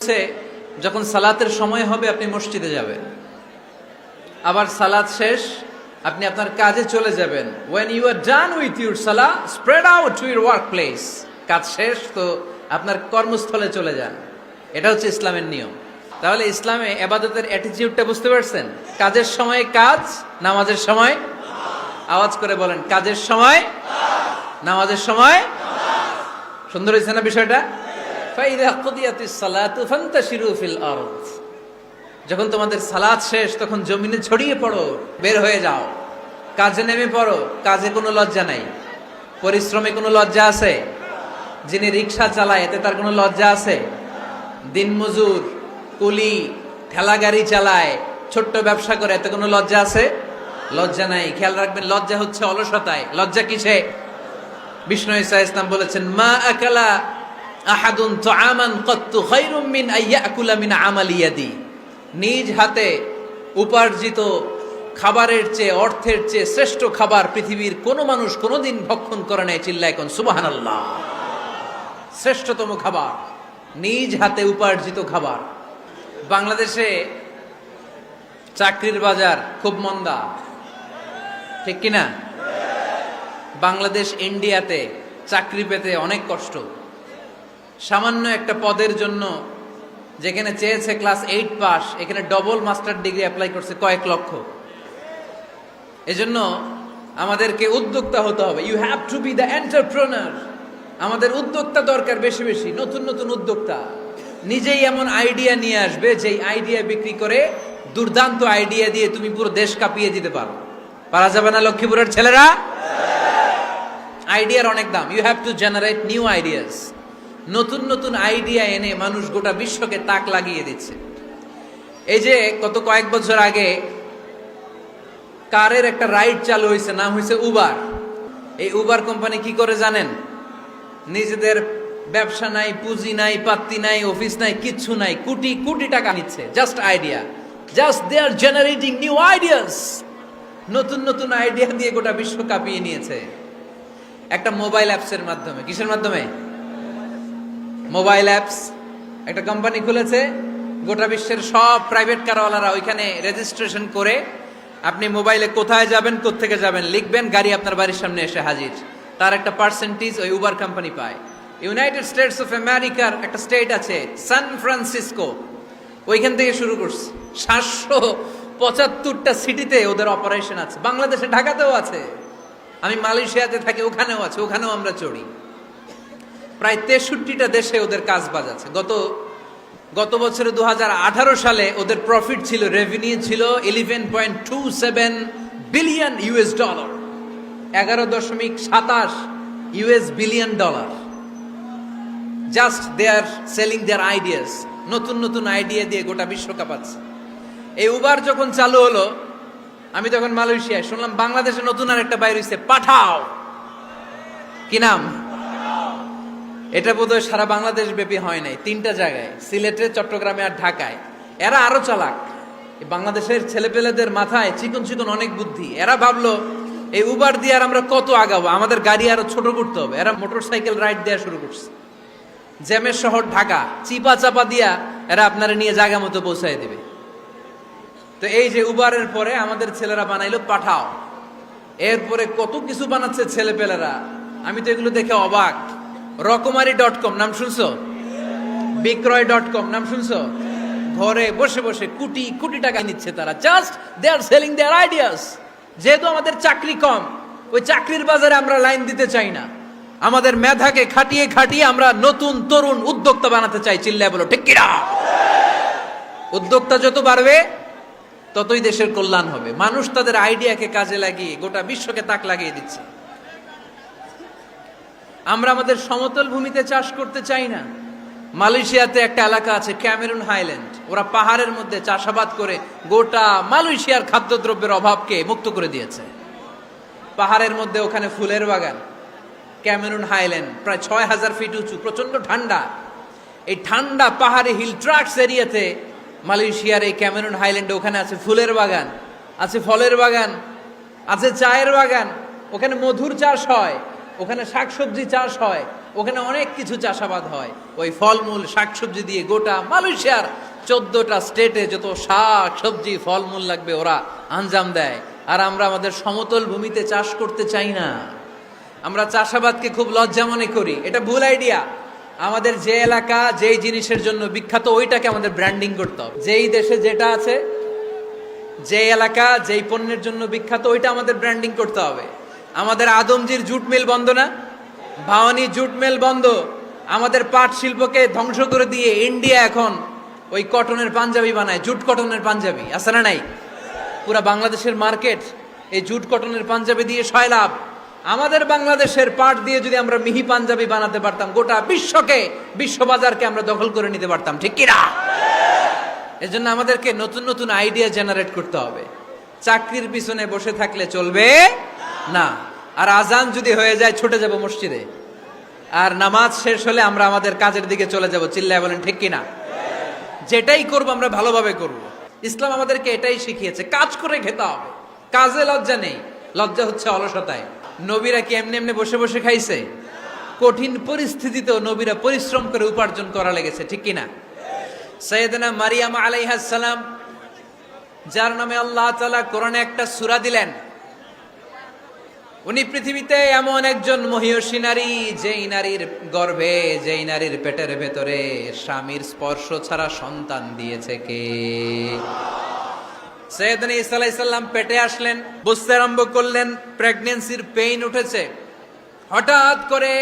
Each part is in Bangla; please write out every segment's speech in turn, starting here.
হচ্ছে যখন সালাতের সময় হবে আপনি মসজিদে যাবেন, আবার সালাত শেষ আপনি আপনার কাজে চলে যাবেন। when you are done with your salah spread out to your workplace, কাজ শেষ তো আপনার কর্মস্থলে চলে যান। এটা হচ্ছে ইসলামের নিয়ম। তাহলে ইসলামে ইবাদতের অ্যাটিটিউডটা বুঝতে পারছেন? কাজের সময় কাজ, নামাজের সময় আওয়াজ করে বলেন, কাজের সময় নামাজের সময়। সুন্দর হয়েছে না বিষয়টা? যখন তোমাদের সালাত শেষ তখন জমিনে ছড়িয়ে পড়ো, বের হয়ে যাও, কাজে নেমে পড়ো। কাজে কোনো লজ্জা নাই, পরিশ্রমে কোনো লজ্জা আছে? যিনি রিক্সা চালায় এতে তার কোনো লজ্জা আছে? দিনমজুর, কুলি, ঠেলা গাড়ি চালায়, ছোট্ট ব্যবসা করে, এতে কোনো লজ্জা আছে? লজ্জা নাই। খেয়াল রাখবেন, লজ্জা হচ্ছে অলসতায়। লজ্জা কিসে? বিষ্ণু ঈসা ইসলাম বলেছেন, মা আকালা আহাদুন তুআমান ক্বাত্তু খায়রুম মিন আইয়াকুলা মিন আমালি ইয়াদি। নিজ হাতে উপার্জিত খাবারের চেয়ে, অর্থের চেয়ে শ্রেষ্ঠ খাবার পৃথিবীর কোনো মানুষ কোনোদিন ভক্ষণ করে নাই। চিল্লায় কোন সুবহানাল্লাহ। শ্রেষ্ঠতম খাবার নিজ হাতে উপার্জিত খাবার। বাংলাদেশে চাকরির বাজার খুব মন্দা, ঠিক কিনা? বাংলাদেশ ইন্ডিয়াতে চাকরি পেতে অনেক কষ্ট। সামান্য একটা পদের জন্য যেখানে চেয়েছে ক্লাস 8 পাস, এখানে ডবল মাস্টার ডিগ্রি অ্যাপ্লাই করছে কয়েক লক্ষ। এজন্য আমাদেরকে উদ্যোক্তা হতে হবে। You have to be the entrepreneur. আমাদের উদ্যোক্তা দরকার, বেশি বেশি নতুন নতুন উদ্যোক্তা। নিজেই এমন আইডিয়া নিয়ে আসবে যেই আইডিয়া বিক্রি করে দুর্দান্ত আইডিয়া দিয়ে তুমি পুরো দেশ কাঁপিয়ে দিতে পারো। পারা যাবে না লক্ষ্মীপুরের ছেলেরা? আইডিয়ার অনেক দাম। You have to generate new ideas. নতুন নতুন আইডিয়া এনে মানুষ গোটা বিশ্বকে তাক লাগিয়ে দিচ্ছে। এই যে গত কয়েক বছর আগে কারের একটা রাইড চালু হয়েছে, নাম হয়েছে উবার। এই উবার কোম্পানি কি করে জানেন? নিজেদের ব্যবসা নাই, পুঁজি নাই, পাত্তি নাই, অফিস নাই, কিচ্ছু নাই, কোটি কোটি টাকা নিচ্ছে just idea. Just they are generating new ideas. নতুন নতুন আইডিয়া দিয়ে গোটা বিশ্ব কাঁপিয়ে নিয়েছে একটা মোবাইল অ্যাপসের মাধ্যমে। কিসের মাধ্যমে? Mobile apps. একটা কোম্পানি খুলেছে, গোটা বিশ্বের সব প্রাইভেট কারওয়ালারা ওইখানে রেজিস্ট্রেশন করে আপনি মোবাইলে কোথায় যাবেন, কোত্থেকে যাবেন লিখবেন, গাড়ি আপনার বাড়ির সামনে এসে হাজির। তার একটা পার্সেন্টেজ ওই উবার কোম্পানি পায়। ইউনাইটেড স্টেটস অফ আমেরিকার একটা স্টেট আছে সান ফ্রান্সিসকো, ওইখান থেকে শুরু করছে। 775টা সিটিতে ওদের অপারেশন আছে। বাংলাদেশে ঢাকাতেও আছে। আমি মালয়েশিয়াতে থাকি, ওখানেও আছে, ওখানেও আমরা চড়ি। প্রায় 63টা দেশে ওদের কাজ বাজ আছে। গত বছরে 2018 সালে ওদের প্রফিট ছিল, রেভিনিউ ছিল 11.27 billion US dollar, 11.27 US billion dollar. Just they are selling their ideas. নতুন নতুন আইডিয়া দিয়ে গোটা বিশ্ব কাঁপাচ্ছে। এই উবার যখন চালু হলো, আমি তখন মালয়েশিয়ায় শুনলাম বাংলাদেশে নতুন আর একটা বাইর হইছে, পাঠাও। কি নাম? এটা বোধহয় সারা বাংলাদেশ ব্যাপী হয় নাই, 3টা জায়গায়, সিলেটে, চট্টগ্রামে আর ঢাকায়। এরা আরো চালাক। বাংলাদেশের ছেলেপেলেদের মাথায় চিকন চিকন অনেক বুদ্ধি। এরা ভাবলো এই উবার দিয়ে আর আমরা কত আগাবো, আমাদের গাড়ি আরো ছোট করতে হবে। এরা মোটরসাইকেল রাইড দেওয়া শুরু করছে। জ্যামের শহর ঢাকা, চিপা চাপা দিয়া এরা আপনারা নিয়ে জায়গা মতো পৌঁছায় দিবে। তো এই যে উবারের পরে আমাদের ছেলেরা বানাইলো পাঠাও। এরপরে কত কিছু বানাচ্ছে ছেলেপেলেরা, আমি তো এগুলো দেখে অবাক। রকমারি.com নাম শুনছো? বিক্রয়.com নাম শুনছো? ঘরে বসে বসে কোটি কোটি টাকা নিচ্ছে তারা। Just they are selling their ideas. যেহেতু আমাদের চাকরি কম, ওই চাকরির বাজারে আমরা লাইন দিতে চাই না। আমাদের মেধাকে খাটিয়ে খাটিয়ে আমরা নতুন তরুণ উদ্যোক্তা বানাতে চাই। চিল্লায় বলো ঠিক কিনা? উদ্যোক্তা যত বাড়বে ততই দেশের কল্যাণ হবে। মানুষ তাদের আইডিয়াকে কাজে লাগিয়ে গোটা বিশ্বকে তাক লাগিয়ে দিচ্ছে। আমরা আমাদের সমতল ভূমিতে চাষ করতে চাই না। মালয়েশিয়াতে একটা এলাকা আছে ক্যামেরুন হাইল্যান্ড, ওরা পাহাড়ের মধ্যে চাষাবাদ করে গোটা মালয়েশিয়ার খাদ্যদ্রব্যের অভাবকে মুক্ত করে দিয়েছে। পাহাড়ের মধ্যে ওখানে ফুলের বাগান। ক্যামেরুন হাইল্যান্ড প্রায় 6000 ফিট উঁচু, প্রচন্ড ঠান্ডা। এই ঠান্ডা পাহাড়ি হিল ট্রাক্স এরিয়াতে মালয়েশিয়ার এই ক্যামেরুন হাইল্যান্ডে ওখানে আছে ফুলের বাগান, আছে ফলের বাগান, আছে চায়ের বাগান, ওখানে মধুর চাষ হয়, ওখানে শাকসবজি চাষ হয়। ওখানে অনেক কিছু চাষাবাদ হয়, ওই ফলমূল শাকসবজি দিয়ে গোটা মালয়েশিয়ার 14টা স্টেটে যত শাক সবজি ফলমূল লাগবে ওরা আঞ্জাম দেয়। আর আমরা আমাদের সমতল ভূমিতে চাষ করতে চাই না, আমরা চাষাবাদকে খুব লজ্জা মনে করি। এটা ভুল আইডিয়া। আমাদের যে এলাকা যেই জিনিসের জন্য বিখ্যাত ওইটাকে আমাদের ব্র্যান্ডিং করতে হবে। যেই দেশে যেটা আছে, যে এলাকা যেই পণ্যের জন্য বিখ্যাত ওইটা আমাদের ব্র্যান্ডিং করতে হবে। আমাদের আদমজির জুট মিল বন্ধ না, ভাওয়ানি জুট মিল বন্ধ। আমাদের পাট শিল্পকে ধ্বংস করে দিয়ে ইন্ডিয়া এখন ওই কটনের পাঞ্জাবি বানায়, জুট কটনের পাঞ্জাবি, আছে না নাই? পুরা বাংলাদেশের মার্কেট এই জুট কটনের পাঞ্জাবি দিয়ে সয়লাভ। আমাদের বাংলাদেশের পাট দিয়ে যদি আমরা মিহি পাঞ্জাবি বানাতে পারতাম, গোটা বিশ্ববাজারকে আমরা দখল করে নিতে পারতাম, ঠিক কিনা? এজন্য আমাদেরকে নতুন নতুন আইডিয়া জেনারেট করতে হবে। চাকরির পিছনে বসে থাকলে চলবে না। আর আজান যদি হয়ে যায় ছুটে যাব মসজিদে, আর নামাজ শেষ হলে আমরা আমাদের কাজের দিকে চলে যাব। চিল্লায় বলেন ঠিক কিনা? যেটাই করব আমরা ভালোভাবে করব। ইসলাম আমাদেরকে এটাই শিখিয়েছে, কাজ করে খেতে হবে। কাজে লজ্জা নেই, লজ্জা হচ্ছে অলসতায়। নবীরা কি এমনি এমনি বসে বসে খাইছে? কঠিন পরিস্থিতিতেও নবীরা পরিশ্রম করে উপার্জন করা লেগেছে, ঠিক কিনা? সাইয়েদনা মারিয়াম আলাইহিস সালাম, যার নামে আল্লাহ তাআলা কোরআনে একটা সূরা দিলেন, উনি পৃথিবীতে এমন একজন মহিয়সী নারী, যেই নারীর গর্ভে, যেই নারীর পেটের ভেতরে স্বামীর স্পর্শ ছাড়া সন্তান দিয়েছে কে? সাইয়েদনা ঈসা আলাইহিস সালাম পেটে আসলেন, বুঝতে আরম্ভ করলেন প্রেগন্যান্সির পেইন উঠেছে। হঠাৎ করে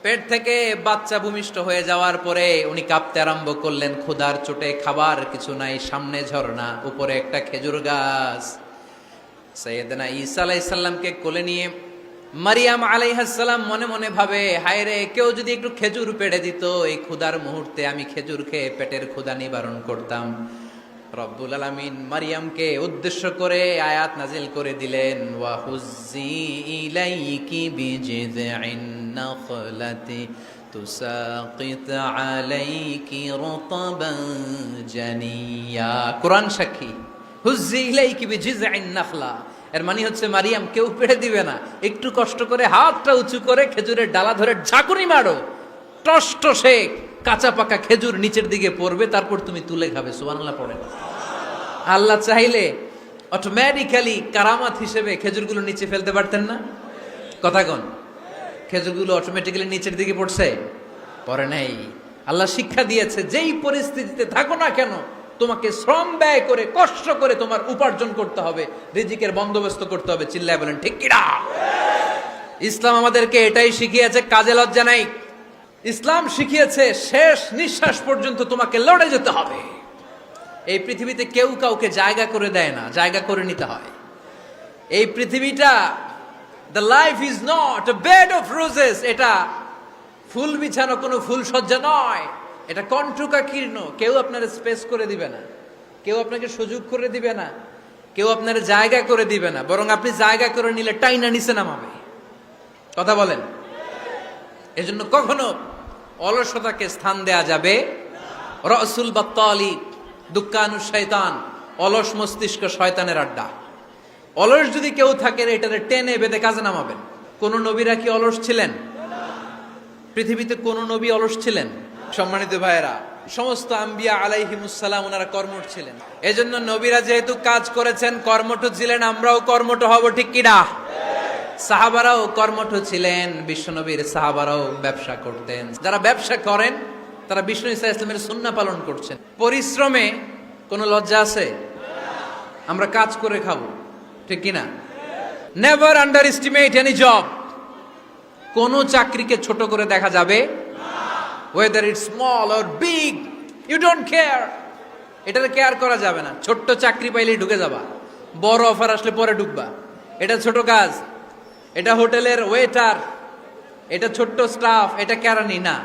পেট থেকে বাচ্চা ভূমিষ্ঠ হয়ে যাওয়ার পরে উনি কাঁপতে আরম্ভ করলেন। ক্ষুধার চোটে খাবার কিছু নাই, সামনে ঝর্ণা, উপরে একটা খেজুর গাছ। সাইয়েদনা ঈসা আলাইহিস সালামকে কোলে নিয়ে মারিয়াম আলাইহিস সালাম মনে মনে ভাবে, হায় রে, কেউ যদি একটু খেজুর পেড়ে দিত, এই ক্ষুধার মুহূর্তে আমি খেজুর খেয়ে পেটের ক্ষুধা নিবারণ করতাম। রব্বুল আলামিন মারিয়ামকে উদ্দেশ্য করে আয়াত নাজিল করে দিলেন, ওয়া হুজ্জি ইলাইকি বিজিযইন নাখলাতি তুসাকিত আলাইকি রতবান জানিয়া। কোরআন সাক্ষী, হুজ্জি ইলাইকি বিজিযইন নাখলা, এর মানে হচ্ছে মারিয়াম কেউ পেড়ে দিবে না, একটু কষ্ট করে হাতটা উঁচু করে খেজুরের ডালা ধরে ঝাঁকুনি মারো, টস টসে কাঁচা পাকা খেজুর নিচের দিকে পড়বে, তারপর তুমি তুলে খাবে। সুবহানাল্লাহ পড়েন। আল্লাহ চাইলে অটোমেটিক্যালি কারামাত হিসেবে খেজুরগুলো নিচে ফেলতে পারতেন না? কথা কোন? খেজুরগুলো অটোমেটিক্যালি নিচের দিকে পড়ছে? পড়ে নাই। আল্লাহ শিক্ষা দিয়েছে, যেই পরিস্থিতিতে থাকো না কেন, তোমাকে শ্রম ব্যয় করে কষ্ট করে তোমার উপার্জন করতে হবে, রিজিকের বন্দোবস্ত করতে হবে। চিল্লায় বলেন ঠিক কিনা? ইসলাম আমাদেরকে এটাই শিখিয়েছে, কাজে লজ্জা নাই। ইসলাম শিখিয়েছে শেষ নিঃশ্বাস পর্যন্ত তোমাকে লড়ে যেতে হবে। এই পৃথিবীতে কেউ কাউকে জায়গা করে দেয় না, জায়গা করে নিতে হয়। এই পৃথিবীটা, the life is not a bed of roses, এটা ফুল বিছানো কোনো ফুল সজ্জা নয়, এটা কণ্টকাকীর্ণ। কেউ আপনার স্পেস করে দিবে না, কেউ আপনাকে সুযোগ করে দিবে না, কেউ আপনার জায়গা করে দিবে না, বরং আপনি জায়গা করে নিলে টাইনা নিচে নামাবে। কথা বলেন? এজন্য কখনো অলসতাকে স্থান দেয়া যাবে। রসুল বাত্তালি দুক্কানু শয়তান, অলস মস্তিষ্ক শয়তানের আড্ডা। অলস যদি কেউ থাকে, এটাতে টেনে বেঁধে কাজে নামাবেন। কোন নবীরা কি অলস ছিলেন? পৃথিবীতে কোন নবী অলস ছিলেন? সম্মানিত ভাইয়েরা, সমস্ত আম্বিয়া আলাইহিমুসসালাম ওনারা কর্মঠ ছিলেন। এজন্য নবীরা যেহেতু কাজ করেছেন, কর্মঠ ছিলেন, আমরাও কর্মঠ হব, ঠিক কিনা? সাহাবারাও কর্মঠ ছিলেন, বিশ্বনবীর সাহাবারাও ব্যবসা করতেন। যারা ব্যবসা করেন তারা বিষ্ণু ঈসা ইসলামের সুন্নাহ পালন করছেন। পরিশ্রমে কোনো লজ্জা আছে? আমরা কাজ করে খাবো, ঠিক কিনা? Never under estimate any job. কোন চাকরিকে ছোট করে দেখা যাবে, whether it's small or big, you don't care, এটার কেয়ার করা যাবে না। ছোট্ট চাকরি পাইলেই ঢুকে যাবা, বড় অফার আসলে পরে ঢুকবা। এটা ছোট কাজ, এটা হোটেলের ওয়েটার, এটা ছোট্ট স্টাফ, এটা কেরানি না,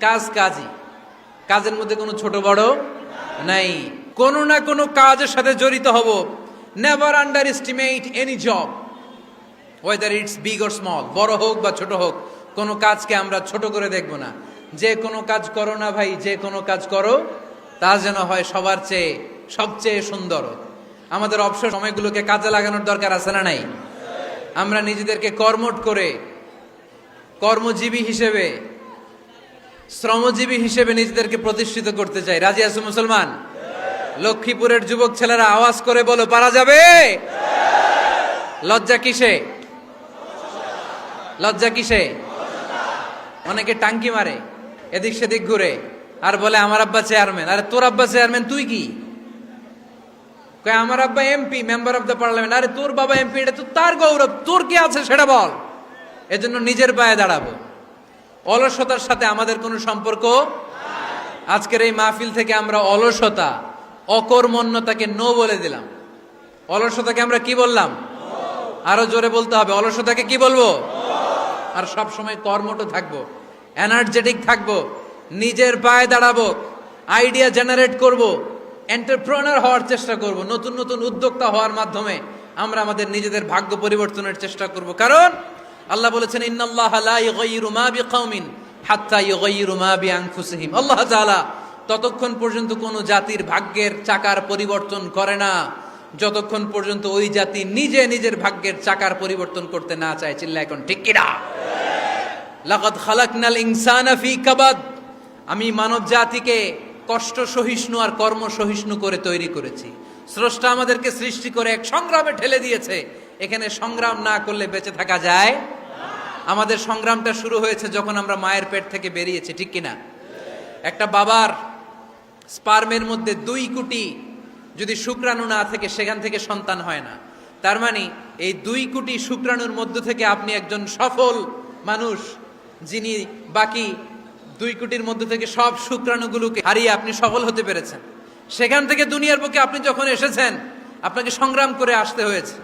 কাজ কাজই। কাজের মধ্যে কোনো ছোট বড় নাই, কোনো না কোনো কাজের সাথে জড়িত হব। Never under estimate any job, whether it's big or small, বড় হোক বা ছোট হোক, কোনো কাজকে আমরা ছোট করে দেখব না। যে কোনো কাজ করো না ভাই, যে কোনো কাজ করো, তা যেন হয় সবার চেয়ে সবচেয়ে সুন্দর। আমাদের অবসর সময়গুলোকে কাজে লাগানোর দরকার আছে না নাই? আমরা নিজেদেরকে কর্মঠ করে, কর্মজীবী হিসেবে শ্রমজীবী হিসেবে নিজেদেরকে প্রতিষ্ঠিত করতে চাই। রাজি আছো মুসলমান? লক্ষ্মীপুরের যুবক ছেলেরা আওয়াজ করে বলো, পারা যাবে? লজ্জা কিসে? লজ্জা কিসে? অনেকে টাঙ্কি মারে, এদিক সেদিক ঘুরে, আর বলে আমার আব্বা চেয়ারম্যান। আরে তোর আব্বা চেয়ারম্যান, তুই কি? কয় আমার আব্বা MP, member of the parliament. আরে তোর বাবা এমপি, এটা তো তার গৌরব, তোর কি আছে সেটা বল। এজন্য নিজের পায়ে দাঁড়াবো। অলসতার সাথে আমাদের কোনো সম্পর্ক। আজকের এই মাহফিল থেকে আমরা অলসতা, অকর্মণ্যতাকে নো বলে দিলাম। অলসতাকে আমরা কি বললাম? আরো জোরে বলতে হবে, অলসতাকে কি বলবো? আর সব সময় কর্মঠ থাকবো, এনার্জেটিক থাকবো, নিজের পায়ে দাঁড়াবো, আইডিয়া জেনারেট করব, এন্টারপ্রেনার হওয়ার চেষ্টা করব, নতুন নতুন উদ্যোক্তা হওয়ার মাধ্যমে আমরা আমাদের নিজেদের ভাগ্য পরিবর্তনের চেষ্টা করব। কারণ আল্লাহ বলেছেন, ইন্নাল্লাহা লা ইউগাইয়িরু মা বিকাউমিন হাত্তা ইউগাইয়িরু মা বিআনফুসিহিম। আল্লাহ তাআলা ততক্ষণ পর্যন্ত কোন জাতির ভাগ্যের চাকার পরিবর্তন করে না যতক্ষণ পর্যন্ত ওই জাতি নিজে নিজের ভাগ্যের চাকার পরিবর্তন করতে না চায়। চিল্লা এখন ঠিক কিনা? লাকাদ খালাকনাল ইনসানা ফি কাবাদ। আমি মানব জাতিকে কষ্ট সহিষ্ণু আর কর্ম সহিষ্ণু করে তৈরি করেছি। স্রষ্টা আমাদেরকে সৃষ্টি করে এক সংগ্রামে ঠেলে দিয়েছে। এখানে সংগ্রাম না করলে বেঁচে থাকা যায়? আমাদের সংগ্রামটা শুরু হয়েছে যখন আমরা মায়ের পেট থেকে বেরিয়েছি, ঠিক কিনা? একটা বাবার স্পার্মের মধ্যে 2 কোটি যদি শুক্রাণু না থেকে সেখান থেকে সন্তান হয় না। তার মানে এই 2 কোটি শুক্রাণুর মধ্য থেকে আপনি একজন সফল মানুষ, যিনি বাকি 2 কোটির মধ্য থেকে সব শুক্রাণুগুলোকে হারিয়ে আপনি সফল হতে পেরেছেন। সেখান থেকে দুনিয়ার বুকে আপনি যখন এসেছেন, আপনাকে সংগ্রাম করে আসতে হয়েছে।